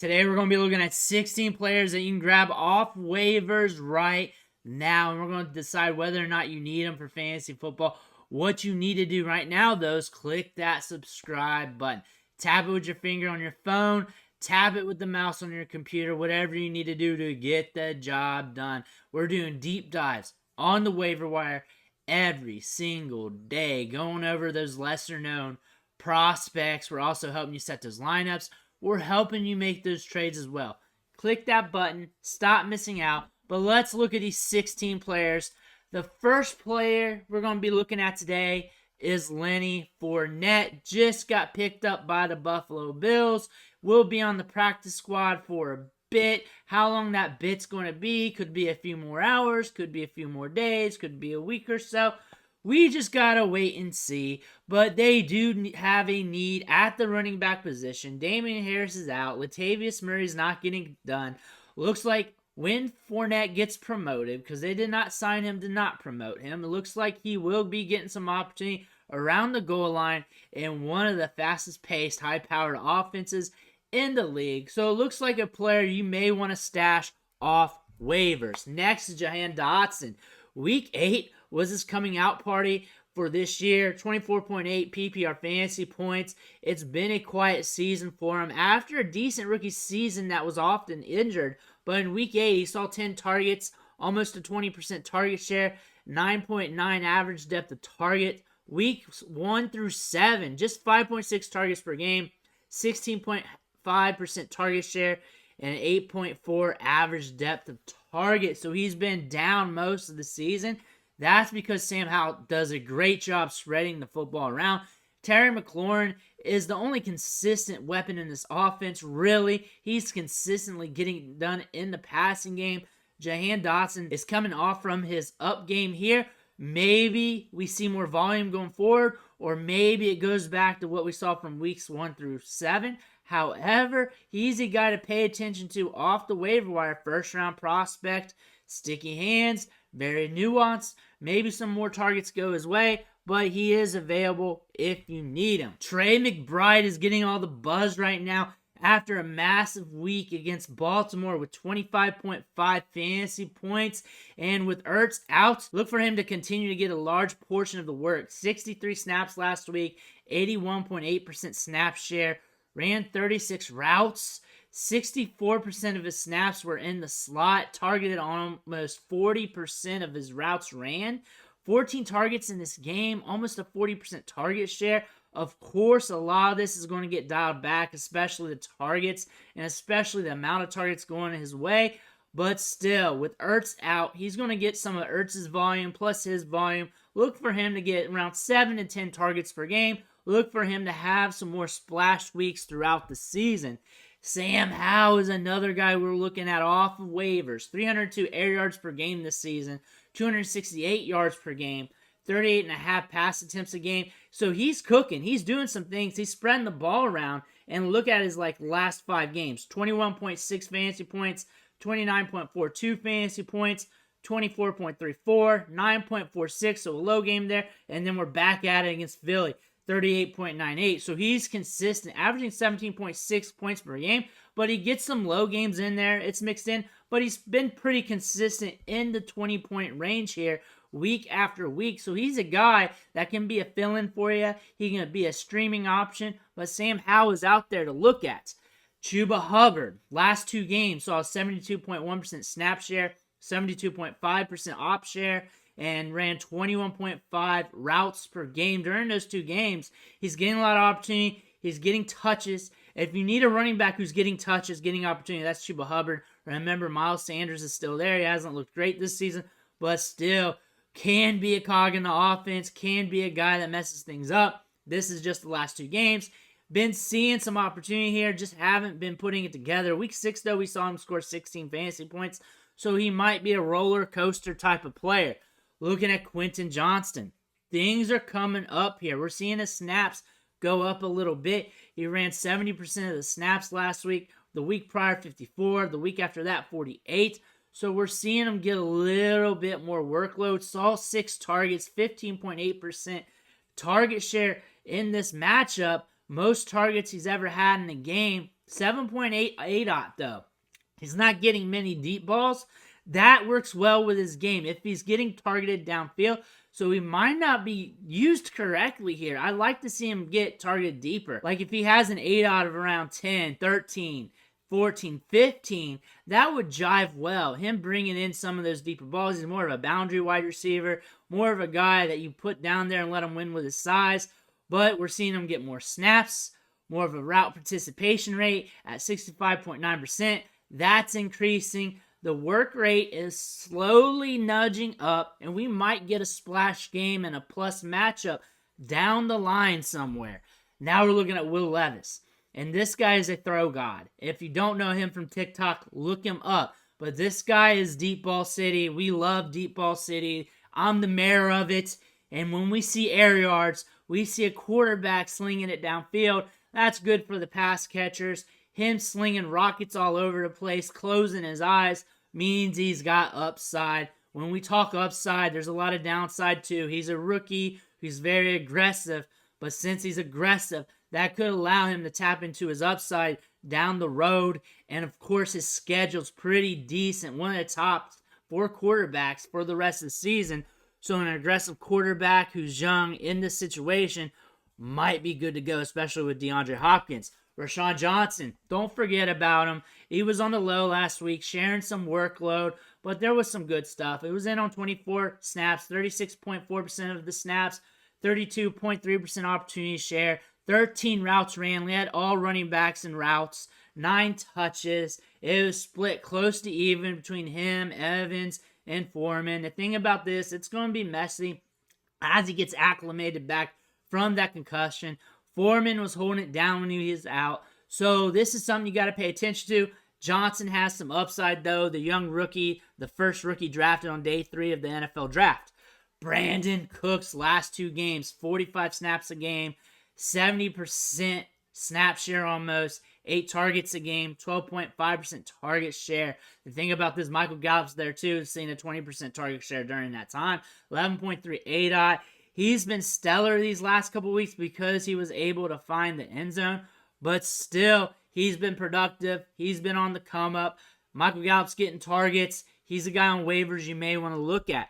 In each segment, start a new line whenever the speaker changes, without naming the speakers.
Today we're going to be looking at 16 players that you can grab off waivers right now. And we're going to decide whether or not you need them for fantasy football. What you need to do right now, though, is click that subscribe button. Tap it with your finger on your phone. Tap it with the mouse on your computer. Whatever you need to do to get the job done. We're doing deep dives on the waiver wire every single day. Going over those lesser known prospects. We're also helping you set those lineups. We're helping you make those trades as well. Click that button. Stop missing out. But let's look at these 16 players. The first player we're going to be looking at today is Leonard Fournette. Just got picked up by the Buffalo Bills. Will be on the practice squad for a bit. How long that bit's going to be? Could be a few more hours. Could be a few more days. Could be a week or so. We just got to wait and see. But they do have a need at the running back position. Damian Harris is out. Latavius Murray's not getting done. Looks like when Fournette gets promoted, because they did not sign him to not promote him, it looks like he will be getting some opportunity around the goal line in one of the fastest-paced, high-powered offenses in the league. So it looks like a player you may want to stash off waivers. Next is Jahan Dotson. Week 8 was his coming out party for this year. 24.8 PPR fantasy points. It's been a quiet season for him after a decent rookie season that was often injured. But in week 8, he saw 10 targets, almost a 20% target share, 9.9 average depth of target. Weeks 1 through 7, just 5.6 targets per game, 16.5% target share, and an 8.4 average depth of target. So he's been down most of the season. That's because Sam Howell does a great job spreading the football around. Terry McLaurin is the only consistent weapon in this offense, really. He's consistently getting done in the passing game. Jahan Dotson is coming off from his up game here. Maybe we see more volume going forward, or maybe it goes back to what we saw from weeks 1 through 7. However, he's a guy to pay attention to off the waiver wire. First-round prospect, sticky hands, very nuanced. Maybe some more targets go his way, but he is available if you need him. Trey McBride is getting all the buzz right now after a massive week against Baltimore with 25.5 fantasy points. And with Ertz out, look for him to continue to get a large portion of the work. 63 snaps last week, 81.8% snap share, ran 36 routes. 64% of his snaps were in the slot, targeted on almost 40% of his routes ran. 14 targets in this game, almost a 40% target share. Of course, a lot of this is going to get dialed back, especially the targets, and especially the amount of targets going his way. But still, with Ertz out, he's going to get some of Ertz's volume plus his volume. Look for him to get around 7 to 10 targets per game. Look for him to have some more splash weeks throughout the season. Sam Howell is another guy we're looking at off of waivers. 302 air yards per game this season, 268 yards per game, 38.5 pass attempts a game. So he's cooking. He's doing some things. He's spreading the ball around. And look at his last 5 games. 21.6 fantasy points, 29.42 fantasy points, 24.34, 9.46, so a low game there. And then we're back at it against Philly. 38.98. So he's consistent, averaging 17.6 points per game, but he gets some low games in there. It's mixed in, but he's been pretty consistent in the 20-point range here week after week. So he's a guy that can be a fill-in for you. He can be a streaming option, but Sam Howell is out there to look at. Chuba Hubbard, last 2 games, saw a 72.1% snap share, 72.5% op share, and ran 21.5 routes per game during those 2 games. He's getting a lot of opportunity. He's getting touches. If you need a running back who's getting touches, getting opportunity, that's Chuba Hubbard. Remember, Miles Sanders is still there. He hasn't looked great this season, but still can be a cog in the offense, can be a guy that messes things up. This is just the last 2 games. Been seeing some opportunity here, just haven't been putting it together. Week 6, though, we saw him score 16 fantasy points, so he might be a roller coaster type of player. Looking at Quentin Johnston. Things are coming up here. We're seeing his snaps go up a little bit. He ran 70% of the snaps last week. The week prior, 54. The week after that, 48. So we're seeing him get a little bit more workload. Saw 6 targets, 15.8% target share in this matchup. Most targets he's ever had in a game 7.8 ADOT though. He's not getting many deep balls. That works well with his game if he's getting targeted downfield. So he might not be used correctly here. I like to see him get targeted deeper. Like if he has an ADOT of around 10, 13, 14, 15, that would jive well. Him bringing in some of those deeper balls. He's more of a boundary wide receiver, more of a guy that you put down there and let him win with his size. But we're seeing him get more snaps, more of a route participation rate at 65.9%. That's increasing. The work rate is slowly nudging up, and we might get a splash game and a plus matchup down the line somewhere. Now we're looking at Will Levis, and this guy is a throw god. If you don't know him from TikTok, look him up. But this guy is Deep Ball City. We love Deep Ball City. I'm the mayor of it. And when we see air yards, we see a quarterback slinging it downfield. That's good for the pass catchers. Him slinging rockets all over the place, closing his eyes, means he's got upside. When we talk upside, there's a lot of downside too. He's a rookie. He's very aggressive. But since he's aggressive, that could allow him to tap into his upside down the road. And of course, his schedule's pretty decent. One of the top 4 quarterbacks for the rest of the season. So an aggressive quarterback who's young in this situation might be good to go, especially with DeAndre Hopkins. Rashawn Johnson, don't forget about him. He was on the low last week, sharing some workload, but there was some good stuff. It was in on 24 snaps, 36.4% of the snaps, 32.3% opportunity share, 13 routes ran, led all running backs in routes, 9 touches. It was split close to even between him, Evans, and Foreman. The thing about this, it's going to be messy as he gets acclimated back from that concussion. Foreman was holding it down when he was out. So this is something you got to pay attention to. Johnson has some upside, though. The young rookie, the first rookie drafted on day 3 of the NFL draft. Brandon Cooks, last 2 games, 45 snaps a game, 70% snap share almost, 8 targets a game, 12.5% target share. The thing about this, Michael Gallup's there too, seeing a 20% target share during that time. 11.3 ADOT. He's been stellar these last couple weeks because he was able to find the end zone, but still, he's been productive. He's been on the come up. Michael Gallup's getting targets. He's a guy on waivers you may want to look at.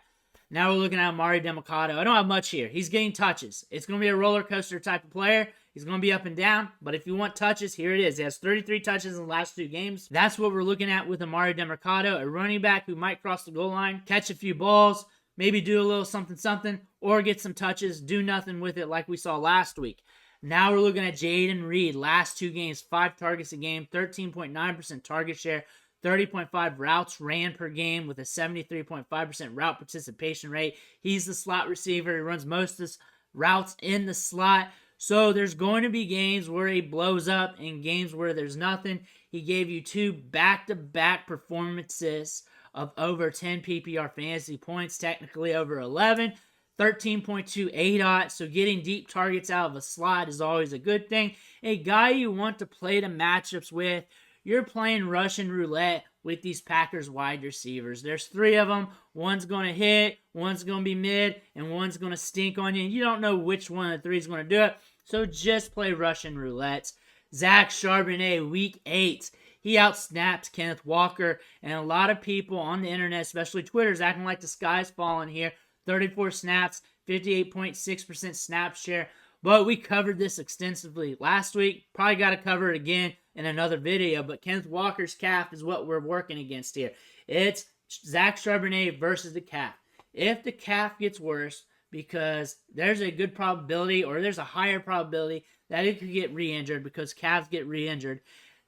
Now we're looking at Amari Demercado. I don't have much here. He's getting touches. It's going to be a roller coaster type of player. He's going to be up and down, but if you want touches, here it is. He has 33 touches in the last 2 games. That's what we're looking at with Amari Demercado, a running back who might cross the goal line, catch a few balls, maybe do a little something, or get some touches, do nothing with it like we saw last week. Now we're looking at Jaden Reed. Last 2 games, 5 targets a game, 13.9% target share, 30.5 routes ran per game with a 73.5% route participation rate. He's the slot receiver. He runs most of his routes in the slot. So there's going to be games where he blows up and games where there's nothing. He gave you 2 back-to-back performances of over 10 PPR fantasy points, technically over 11. 13.2 ADOT, so getting deep targets out of a slot is always a good thing. A guy you want to play the matchups with, you're playing Russian roulette with these Packers wide receivers. There's 3 of them. One's going to hit, one's going to be mid, and one's going to stink on you. And you don't know which one of the 3 is going to do it, so just play Russian roulette. Zach Charbonnet, week 8. He outsnapped Kenneth Walker, and a lot of people on the internet, especially Twitter, is acting like the sky's falling here. 34 snaps, 58.6% snap share. But we covered this extensively last week. Probably got to cover it again in another video. But Kenneth Walker's calf is what we're working against here. It's Zach Charbonnet versus the calf. If the calf gets worse, because there's a good probability, or there's a higher probability that it could get re-injured because calves get re-injured,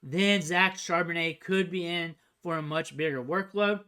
then Zach Charbonnet could be in for a much bigger workload.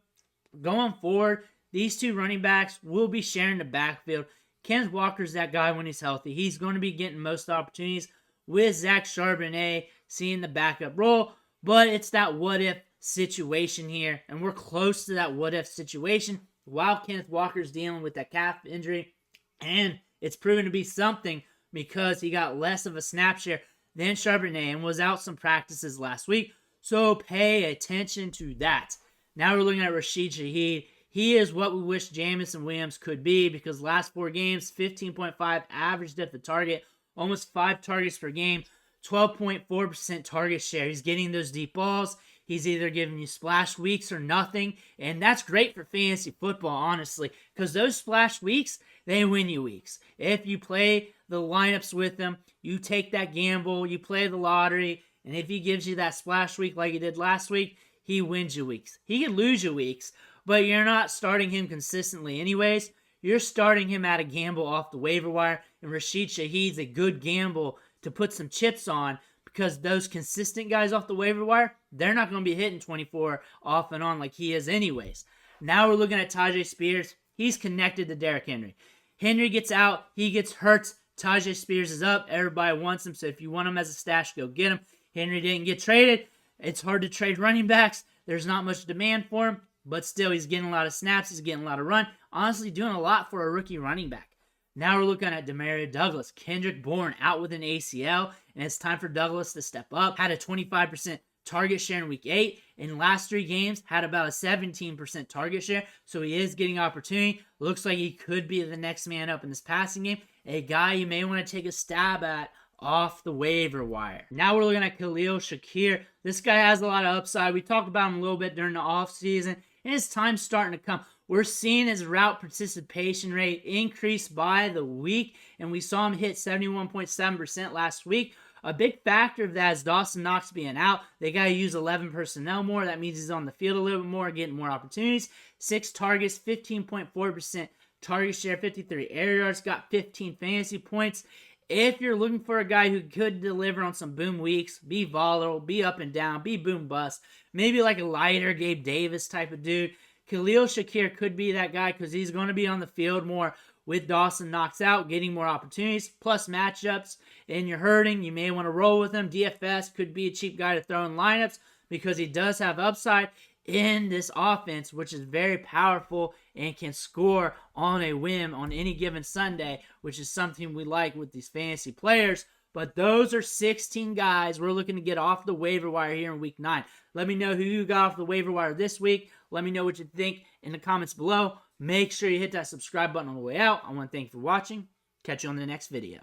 Going forward, these 2 running backs will be sharing the backfield. Kenneth Walker's that guy when he's healthy. He's going to be getting most opportunities with Zach Charbonnet seeing the backup role. But it's that what-if situation here. And we're close to that what-if situation while Kenneth Walker's dealing with that calf injury. And it's proven to be something because he got less of a snap share than Charbonnet and was out some practices last week. So pay attention to that. Now we're looking at Rashid Shaheed. He is what we wish Jamison Williams could be because last 4 games, 15.5 average depth of target, almost 5 targets per game, 12.4% target share. He's getting those deep balls. He's either giving you splash weeks or nothing. And that's great for fantasy football, honestly, because those splash weeks, they win you weeks. If you play the lineups with him, you take that gamble, you play the lottery, and if he gives you that splash week like he did last week, he wins you weeks. He can lose you weeks, but you're not starting him consistently anyways. You're starting him at a gamble off the waiver wire, and Rashid Shaheed's a good gamble to put some chips on, because those consistent guys off the waiver wire, they're not going to be hitting 24 off and on like he is anyways. Now we're looking at Tyjae Spears. He's connected to Derrick Henry. Henry gets out. He gets hurt. Tyjae Spears is up. Everybody wants him, so if you want him as a stash, go get him. Henry didn't get traded. It's hard to trade running backs. There's not much demand for him, but still, he's getting a lot of snaps. He's getting a lot of run. Honestly, doing a lot for a rookie running back. Now we're looking at Demario Douglas. Kendrick Bourne out with an ACL, and it's time for Douglas to step up. Had a 25% target share in week 8. In last 3 games, had about a 17% target share, so he is getting opportunity. Looks like he could be the next man up in this passing game. A guy you may want to take a stab at off the waiver wire. Now we're looking at Khalil Shakir. This guy has a lot of upside. We talked about him a little bit during the offseason, and his time's starting to come. We're seeing his route participation rate increase by the week, and we saw him hit 71.7% last week. A big factor of that is Dawson Knox being out. They got to use 11 personnel more. That means he's on the field a little bit more, getting more opportunities. 6 targets, 15.4% target share, 53 air yards, got 15 fantasy points. If you're looking for a guy who could deliver on some boom weeks, be volatile, be up and down, be boom bust, maybe like a lighter Gabe Davis type of dude, Khalil Shakir could be that guy, because he's going to be on the field more with Dawson Knox out, getting more opportunities, plus matchups, and you're hurting. You may want to roll with him. DFS could be a cheap guy to throw in lineups, because he does have upside in this offense, which is very powerful and can score on a whim on any given Sunday, which is something we like with these fantasy players. But those are 16 guys we're looking to get off the waiver wire here in week 9. Let me know who you got off the waiver wire this week. Let me know what you think in the comments below. Make sure you hit that subscribe button on the way out. I want to thank you for watching. Catch you on the next video.